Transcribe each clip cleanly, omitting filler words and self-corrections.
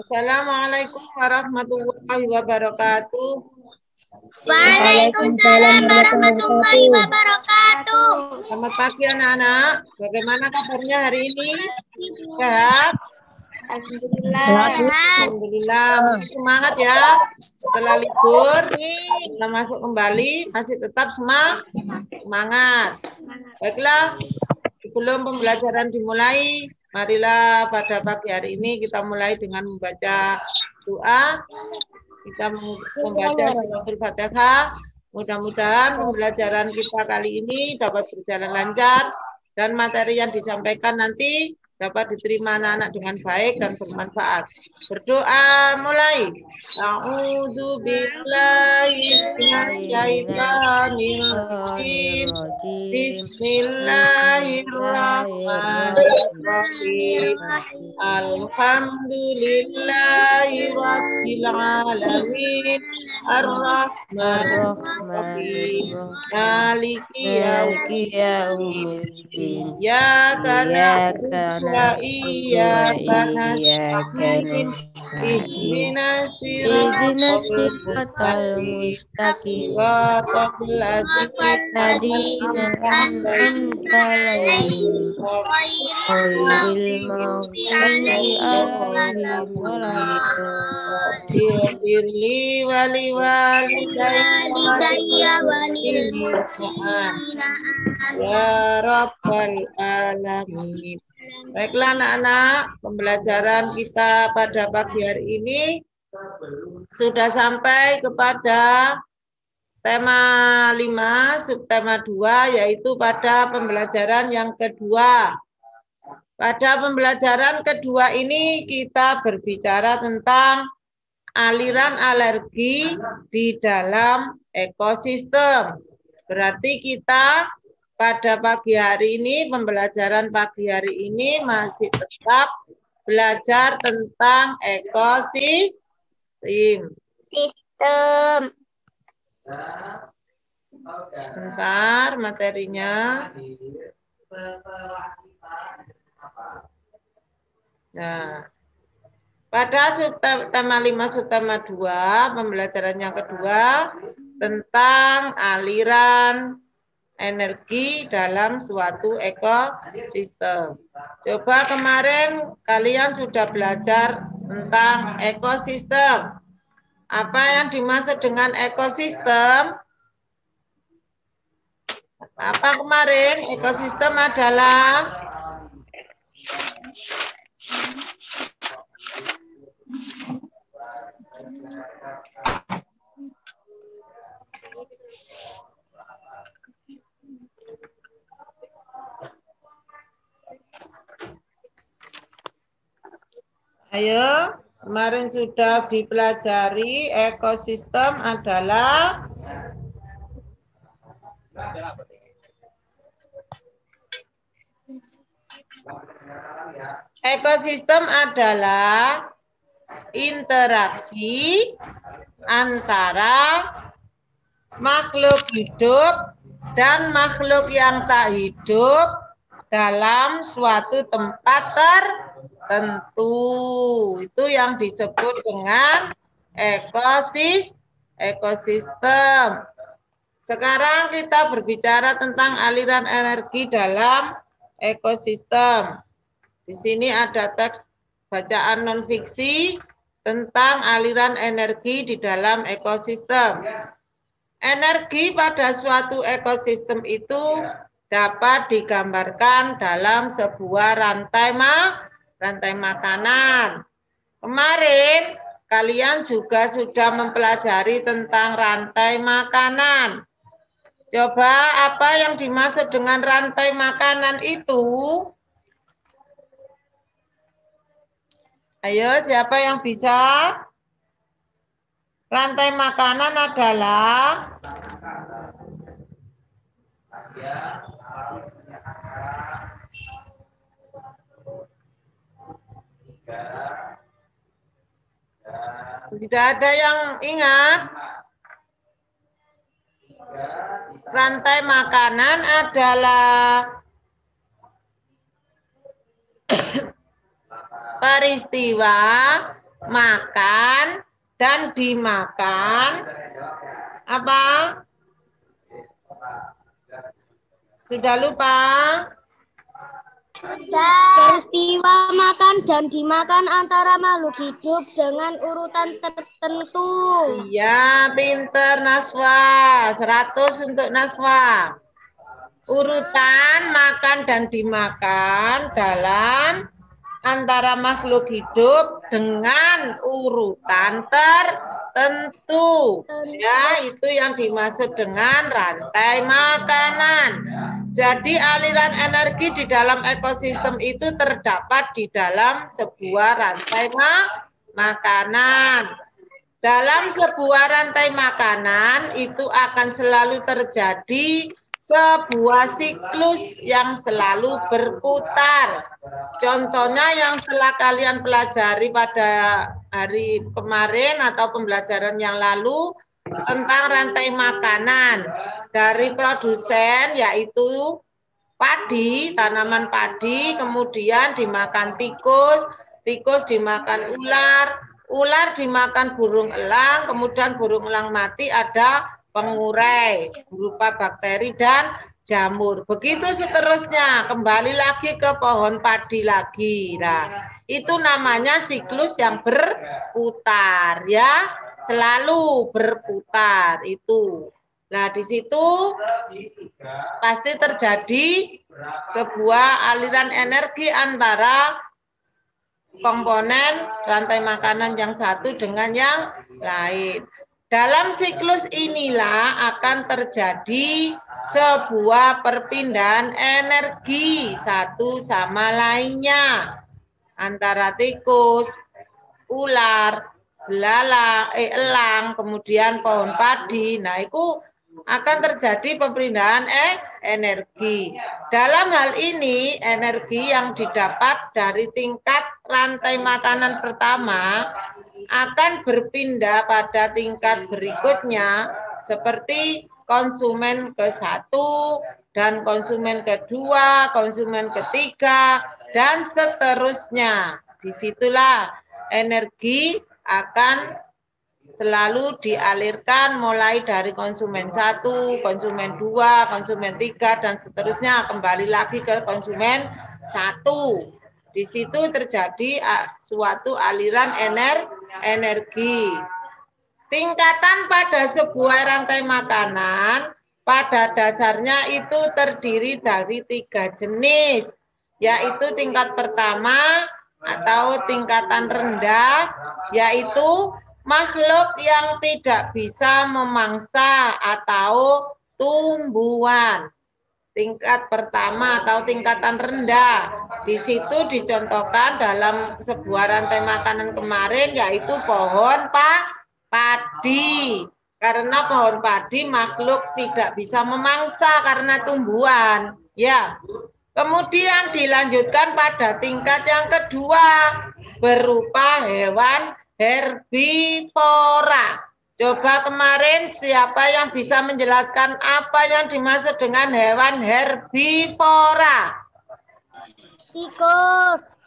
Assalamualaikum warahmatullahi wabarakatuh. Waalaikumsalam warahmatullahi wabarakatuh. Selamat pagi anak-anak. Bagaimana kabarnya hari ini? Sehat? Alhamdulillah. Alhamdulillah. Semangat ya. Setelah libur, kita masuk kembali, masih tetap semangat. Baiklah, sebelum pembelajaran dimulai, marilah pada pagi hari ini kita mulai dengan membaca doa. Kita membaca suratul Fatihah. Mudah-mudahan pembelajaran kita kali ini dapat berjalan lancar dan materi yang disampaikan nanti dapat diterima anak-anak dengan baik dan bermanfaat. Berdoa mulai. A'udzu billahi minasyaitonir rajim. Bismillahirrahmanirrahim. Alhamdulillahi rabbil alamin. Ar-Rahmanir-Rahim. Maliki yaumiddin. Iyyaka na'budu wa iyyaka nasta'in. Ihdinas siratal mustaqim. Siratal ladzina an'amta 'alaihim ghairil maghdubi 'alaihim waladdallin. Wali walidayya ya Rabbal alamin. Baiklah anak-anak, pembelajaran kita pada pagi hari ini sudah sampai kepada tema 5, subtema 2, yaitu pada pembelajaran yang kedua. Pada pembelajaran kedua ini kita berbicara tentang aliran alergi di dalam ekosistem. Berarti kita pada pagi hari ini, pembelajaran pagi hari ini masih tetap belajar tentang ekosistem. Bentar materinya. Nah, pada subtema 5 subtema 2, pembelajaran yang kedua tentang aliran energi dalam suatu ekosistem. Coba kemarin kalian sudah belajar tentang ekosistem. Apa yang dimaksud dengan ekosistem? Apa kemarin? Ekosistem adalah ayo, kemarin sudah dipelajari ekosistem adalah interaksi antara makhluk hidup dan makhluk yang tak hidup dalam suatu tempat tertentu. Itu yang disebut dengan ekosistem. Sekarang kita berbicara tentang aliran energi dalam ekosistem. Di sini ada teks bacaan non-fiksi tentang aliran energi di dalam ekosistem. Energi pada suatu ekosistem itu dapat digambarkan dalam sebuah rantai makanan. Kemarin kalian juga sudah mempelajari tentang rantai makanan. Coba apa yang dimaksud dengan rantai makanan itu? Ayo, siapa yang bisa? Rantai makanan adalah tidak ada yang ingat. Rantai makanan adalah peristiwa makan, dan dimakan. Apa? Sudah lupa? Peristiwa makan dan dimakan antara makhluk hidup dengan urutan tertentu. Iya, pinter Naswa. 100 untuk Naswa. Urutan makan dan dimakan dalam antara makhluk hidup dengan urutan tertentu. Ya, itu yang dimaksud dengan rantai makanan. Jadi aliran energi di dalam ekosistem itu terdapat di dalam sebuah rantai makanan. Dalam sebuah rantai makanan itu akan selalu terjadi sebuah siklus yang selalu berputar. Contohnya yang telah kalian pelajari pada hari kemarin atau pembelajaran yang lalu tentang rantai makanan dari produsen, yaitu padi, tanaman padi, kemudian dimakan tikus, tikus dimakan ular, ular dimakan burung elang, kemudian burung elang mati, ada pengurai berupa bakteri dan jamur. Begitu seterusnya, kembali lagi ke pohon padi lagi. Nah, itu namanya siklus yang berputar ya, selalu berputar itu. Nah, di situ pasti terjadi sebuah aliran energi antara komponen rantai makanan yang satu dengan yang lain. Dalam siklus inilah akan terjadi sebuah perpindahan energi satu sama lainnya antara tikus, ular, belalang, elang, kemudian pohon padi. Nah, itu akan terjadi perpindahan energi. Dalam hal ini, energi yang didapat dari tingkat rantai makanan pertama akan berpindah pada tingkat berikutnya seperti konsumen ke-1 dan konsumen kedua, konsumen ketiga, dan seterusnya. Disitulah energi akan selalu dialirkan mulai dari konsumen 1, konsumen 2, konsumen 3, dan seterusnya kembali lagi ke konsumen 1. Di situ terjadi suatu aliran energi. Tingkatan pada sebuah rantai makanan pada dasarnya itu terdiri dari 3 jenis, yaitu tingkat pertama atau tingkatan rendah, yaitu makhluk yang tidak bisa memangsa atau tumbuhan. Tingkat pertama atau tingkatan rendah. Di situ dicontohkan dalam sebuah rantai makanan kemarin, yaitu pohon padi. Karena pohon padi makhluk tidak bisa memangsa karena tumbuhan. Ya. Kemudian dilanjutkan pada tingkat yang kedua berupa hewan herbivora. Coba kemarin siapa yang bisa menjelaskan apa yang dimaksud dengan hewan herbivora? Tikus.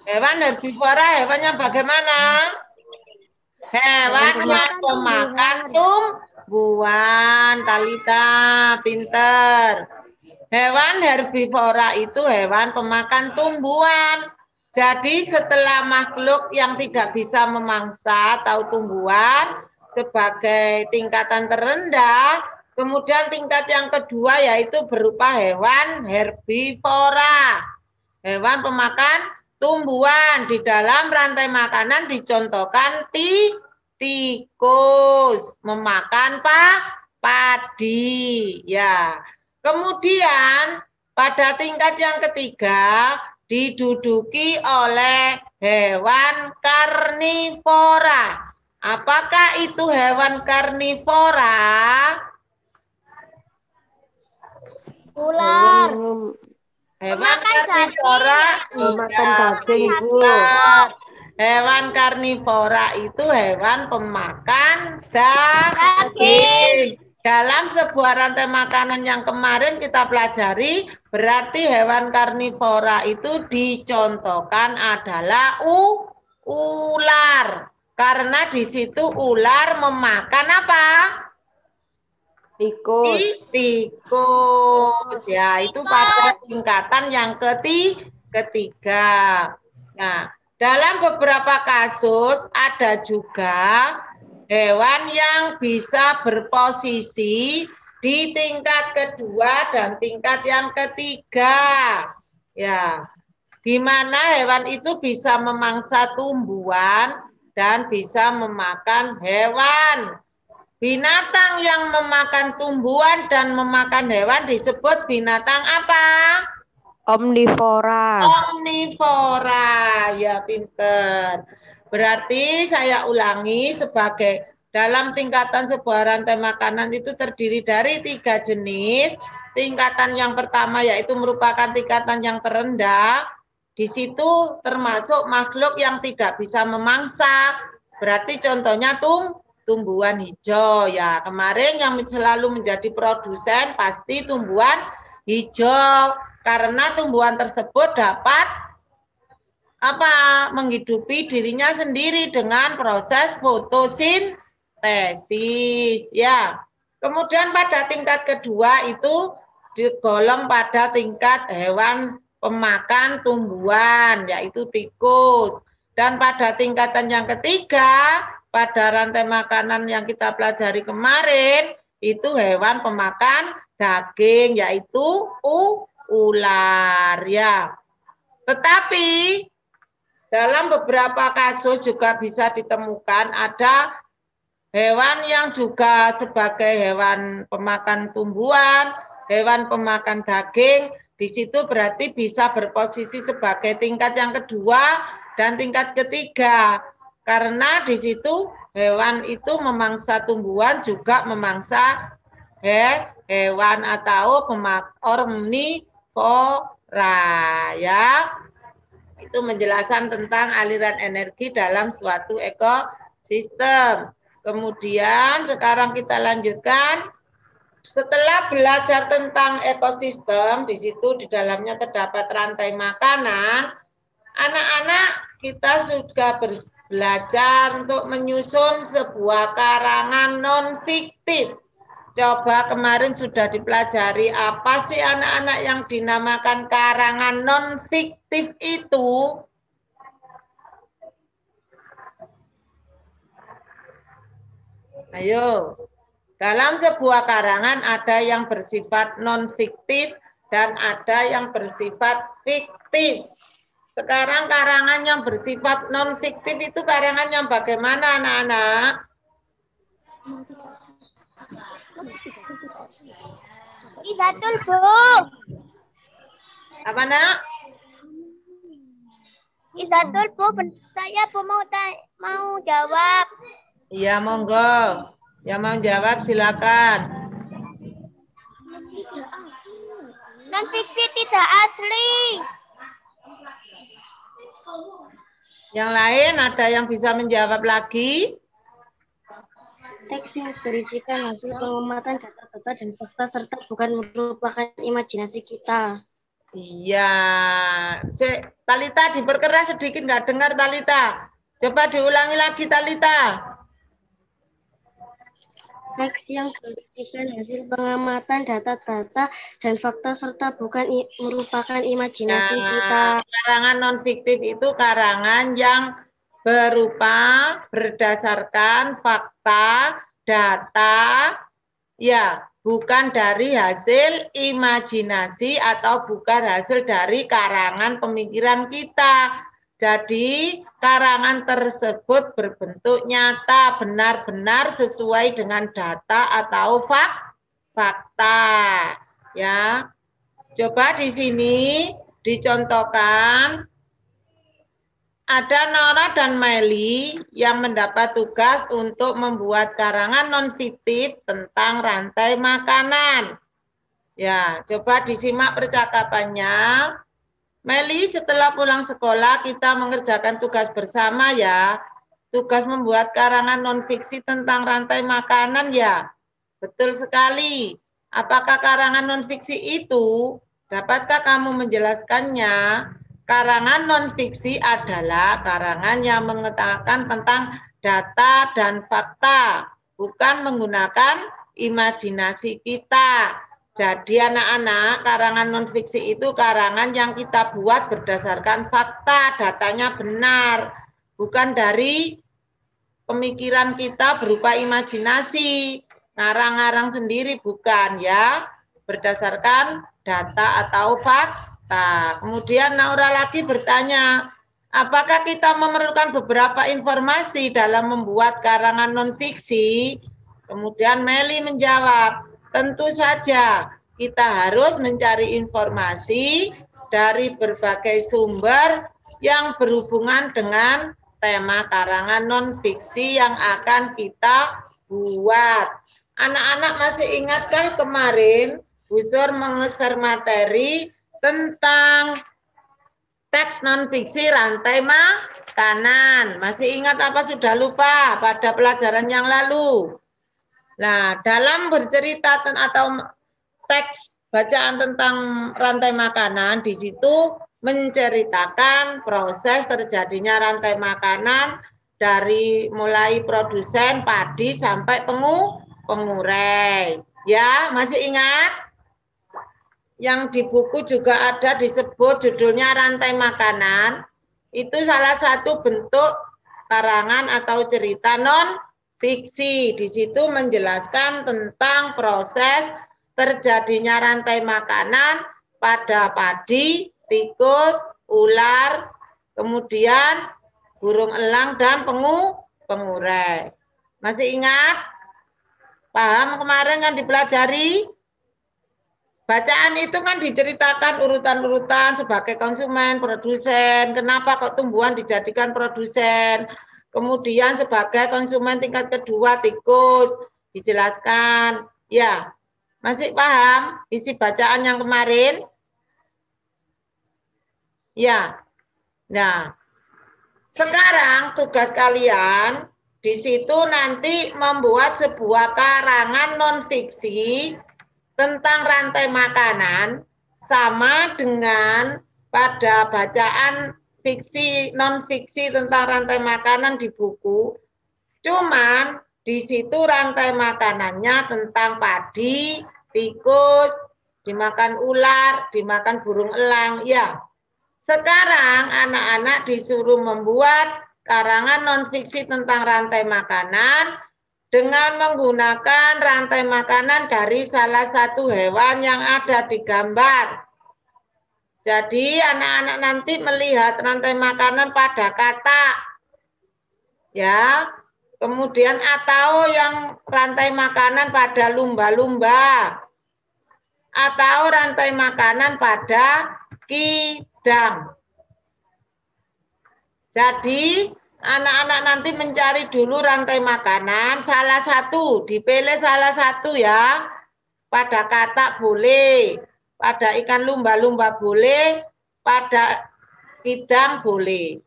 Hewan herbivora hewannya bagaimana? Hewan yang pemakan tumbuhan. Talita, pinter. Hewan herbivora itu hewan pemakan tumbuhan. Jadi setelah makhluk yang tidak bisa memangsa atau tumbuhan sebagai tingkatan terendah, kemudian tingkat yang kedua yaitu berupa hewan herbivora, hewan pemakan tumbuhan. Di dalam rantai makanan dicontohkan tikus memakan padi, ya. Kemudian pada tingkat yang ketiga diduduki oleh hewan karnivora. Apakah itu hewan karnivora? Ular. Hewan karnivora hewan karnivora itu hewan pemakan daging. Dalam sebuah rantai makanan yang kemarin kita pelajari, berarti hewan karnivora itu dicontohkan adalah ular. Karena di situ ular memakan apa? Tikus. Tikus. Ya, itu pada tingkatan yang ketiga. Nah, dalam beberapa kasus ada juga hewan yang bisa berposisi di tingkat kedua dan tingkat yang ketiga. Ya, di mana hewan itu bisa memangsa tumbuhan dan bisa memakan hewan. Binatang yang memakan tumbuhan dan memakan hewan disebut binatang apa? Omnivora. Omnivora. Ya, pinter. Berarti saya ulangi sebagai dalam tingkatan sebuah rantai makanan itu terdiri dari 3 jenis. Tingkatan yang pertama yaitu merupakan tingkatan yang terendah. Di situ termasuk makhluk yang tidak bisa memangsa. Berarti contohnya tumbuhan hijau. Ya, kemarin yang selalu menjadi produsen pasti tumbuhan hijau. Karena tumbuhan tersebut dapat menghidupi dirinya sendiri dengan proses fotosintesis. Ya. Kemudian pada tingkat kedua itu digolong pada tingkat hewan pemakan tumbuhan, yaitu tikus. Dan pada tingkatan yang ketiga, pada rantai makanan yang kita pelajari kemarin, itu hewan pemakan daging, yaitu ular. Ya. Tetapi dalam beberapa kasus juga bisa ditemukan ada hewan yang juga sebagai hewan pemakan tumbuhan, hewan pemakan daging, di situ berarti bisa berposisi sebagai tingkat yang kedua dan tingkat ketiga. Karena di situ hewan itu memangsa tumbuhan juga memangsa hewan atau omnivora, ya. Itu menjelaskan tentang aliran energi dalam suatu ekosistem. Kemudian sekarang kita lanjutkan. Setelah belajar tentang ekosistem, di situ di dalamnya terdapat rantai makanan, anak-anak kita sudah belajar untuk menyusun sebuah karangan non-fiktif. Coba kemarin sudah dipelajari apa sih anak-anak yang dinamakan karangan non-fiktif itu? Ayo. Dalam sebuah karangan ada yang bersifat non-fiktif dan ada yang bersifat fiktif. Sekarang karangan yang bersifat non-fiktif itu karangan yang bagaimana anak-anak? Betul, Bu. Apa, Nak? Betul, Bu. Saya Bu mau jawab. Iya, monggo. Yang mau jawab silakan. Non-fiktif tidak asli. Yang lain ada yang bisa menjawab lagi? Teks yang berisikan hasil pengamatan data-data dan fakta serta bukan merupakan imajinasi kita. Iya. Cek, Talita diperkeras sedikit, nggak dengar Talita. Coba diulangi lagi Talita. Teks yang berisikan hasil pengamatan data-data dan fakta serta bukan merupakan imajinasi kita. Karangan non-fiktif itu karangan yang berupa berdasarkan fakta, data, ya, bukan dari hasil imajinasi atau bukan hasil dari karangan pemikiran kita. Jadi, karangan tersebut berbentuk nyata, benar-benar sesuai dengan data atau fakta. Ya. Coba di sini dicontohkan ada Nora dan Meli yang mendapat tugas untuk membuat karangan non-fiktif tentang rantai makanan. Ya, coba disimak percakapannya. Meli, setelah pulang sekolah kita mengerjakan tugas bersama ya. Tugas membuat karangan non-fiksi tentang rantai makanan ya. Betul sekali. Apakah karangan non-fiksi itu? Dapatkah kamu menjelaskannya? karangan non-fiksi adalah karangan yang mengetahui tentang data dan fakta, bukan menggunakan imajinasi kita. Jadi anak-anak, karangan non-fiksi itu karangan yang kita buat berdasarkan fakta, datanya benar, bukan dari pemikiran kita berupa imajinasi, ngarang-ngarang sendiri, bukan ya, berdasarkan data atau fakta. Kemudian Naura lagi bertanya, apakah kita memerlukan beberapa informasi dalam membuat karangan non-fiksi? Kemudian Meli menjawab, tentu saja kita harus mencari informasi dari berbagai sumber yang berhubungan dengan tema karangan non-fiksi yang akan kita buat. Anak-anak masih ingatkah kemarin Bu Sur mengeser materi tentang teks non-fiksi rantai makanan? Masih ingat apa sudah lupa pada pelajaran yang lalu? Nah, dalam bercerita atau teks bacaan tentang rantai makanan, di situ menceritakan proses terjadinya rantai makanan dari mulai produsen padi sampai pengurai. Ya, masih ingat? Yang di buku juga ada disebut judulnya rantai makanan. Itu salah satu bentuk karangan atau cerita non-fiksi. Di situ menjelaskan tentang proses terjadinya rantai makanan pada padi, tikus, ular, kemudian burung elang dan pengurai. Masih ingat? Paham kemarin yang dipelajari? Bacaan itu kan diceritakan urutan-urutan sebagai konsumen, produsen, kenapa kok tumbuhan dijadikan produsen, kemudian sebagai konsumen tingkat kedua, tikus, dijelaskan. Ya, masih paham isi bacaan yang kemarin? Ya, nah, sekarang tugas kalian di situ nanti membuat sebuah karangan non-fiksi tentang rantai makanan sama dengan pada bacaan fiksi non-fiksi tentang rantai makanan di buku. Cuman di situ rantai makanannya tentang padi, tikus, dimakan ular, dimakan burung elang. Ya, sekarang anak-anak disuruh membuat karangan non-fiksi tentang rantai makanan dengan menggunakan rantai makanan dari salah satu hewan yang ada di gambar. Jadi anak-anak nanti melihat rantai makanan pada kata, ya, kemudian atau yang rantai makanan pada lumba-lumba, atau rantai makanan pada kidang. Jadi anak-anak nanti mencari dulu rantai makanan, salah satu, dipilih salah satu ya. Pada katak boleh, pada ikan lumba-lumba boleh, pada kidang boleh.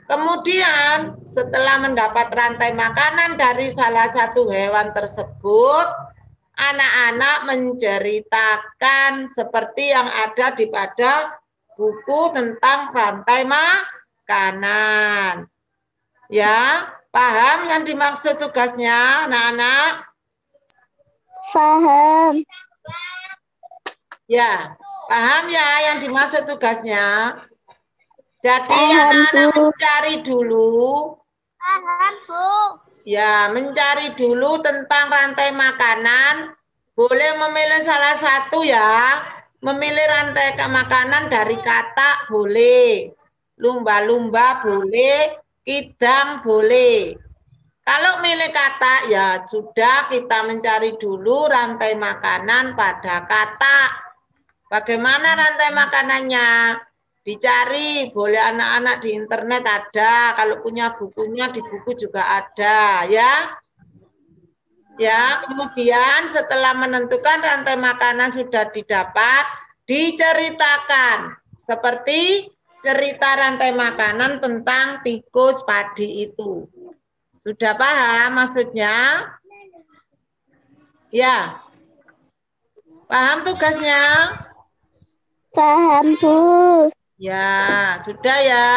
Kemudian setelah mendapat rantai makanan dari salah satu hewan tersebut, anak-anak menceritakan seperti yang ada di pada buku tentang rantai makanan. Ya, paham yang dimaksud tugasnya, anak-anak? Paham. Ya, paham ya yang dimaksud tugasnya? Jadi Paham, anak-anak Bu. mencari dulu. Paham, Bu. Ya, mencari dulu tentang rantai makanan. Boleh memilih salah satu ya. Memilih rantai makanan dari katak boleh. Lumba-lumba boleh. Kidang boleh. Kalau milih kata ya sudah kita mencari dulu rantai makanan pada kata. Bagaimana rantai makanannya? Dicari, boleh anak-anak di internet ada. Kalau punya bukunya di buku juga ada ya. Ya, kemudian setelah menentukan rantai makanan sudah didapat, diceritakan seperti cerita rantai makanan tentang tikus padi itu. Sudah paham maksudnya? Ya. Paham tugasnya? Paham, Bu. Ya, sudah ya.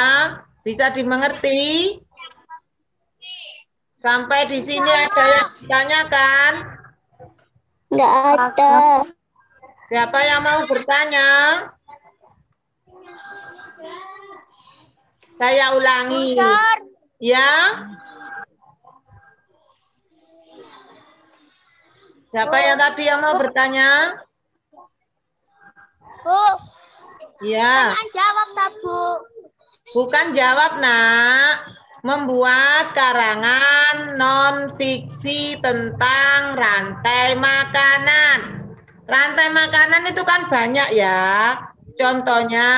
Bisa dimengerti? Sampai di sini ada yang ditanyakan? Enggak ada. Siapa yang mau bertanya? Saya ulangi. Ya. Siapa yang tadi yang mau bertanya? Bu, Ya. jangan jawab, tak, Bu. Bukan jawab, Nak. Membuat karangan non-fiksi tentang rantai makanan. Rantai makanan itu kan banyak ya. Contohnya,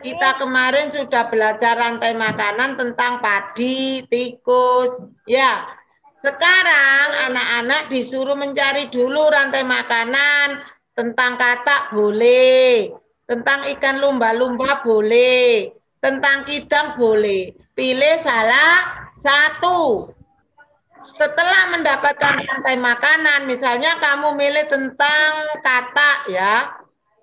kita kemarin sudah belajar rantai makanan tentang padi, tikus. Ya, sekarang anak-anak disuruh mencari dulu rantai makanan tentang katak boleh, tentang ikan lumba-lumba boleh, tentang kidam boleh. Pilih salah satu. Setelah mendapatkan rantai makanan, misalnya kamu milih tentang katak ya.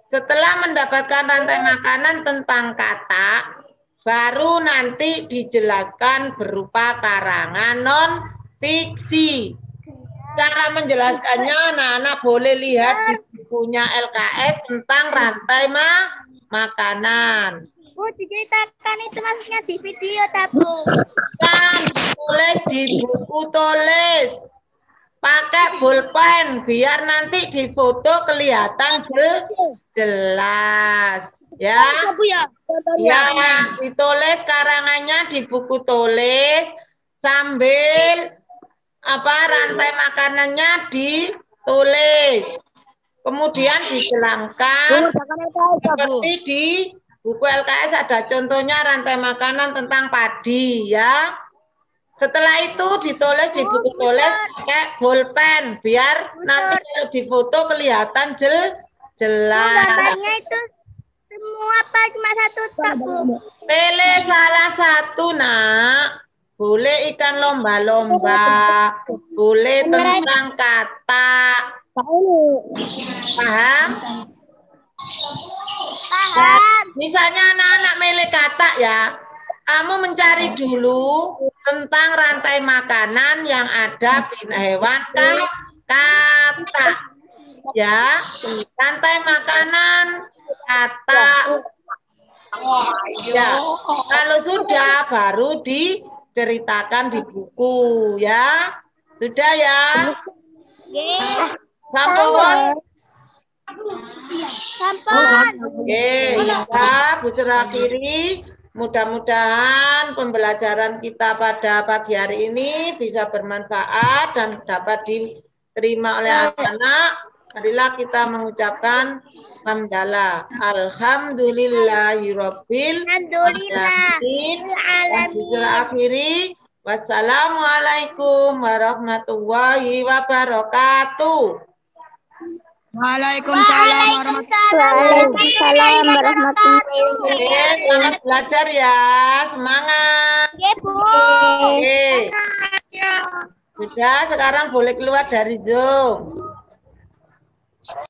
Setelah mendapatkan rantai makanan tentang katak, baru nanti dijelaskan berupa karangan non-fiksi. Cara menjelaskannya anak-anak boleh lihat di bukunya LKS tentang rantai makanan. Bu, diceritakan itu maksudnya di video, tak, Bu. Kan ditulis di buku tulis. Pakai pulpen biar nanti di foto kelihatan jelas. Ya. Bu, ya. Ya, ditulis karangannya di buku tulis sambil rantai makanannya ditulis. Kemudian dijelangkan seperti di buku LKS ada contohnya rantai makanan tentang padi ya. Setelah itu ditulis di buku tulis pakai pulpen biar nanti kalau difoto kelihatan jelas. Gambarnya itu semua apa cuma satu, tak, Bu? Pilih salah satu, Nak. Boleh ikan lomba-lomba, boleh tentang katak. Paham? Paham. Misalnya anak-anak milih katak ya, kamu mencari dulu tentang rantai makanan yang ada pada hewan katak. Ya, rantai makanan katak. Ya, kalau sudah baru diceritakan di buku ya. Sudah ya? Sampun. Oke, ya, Bu Surakiri. Mudah-mudahan pembelajaran kita pada pagi hari ini bisa bermanfaat dan dapat diterima oleh anak-anak. Marilah kita mengucapkan hamdalah. Alhamdulillahirabbil alamin. Bu Surakiri. Wassalamualaikum warahmatullahi wabarakatuh. Waalaikumsalam warahmatullahi wabarakatuh. Oke, selamat belajar ya. Semangat. Bu. Oke. Sudah, sekarang boleh keluar dari Zoom.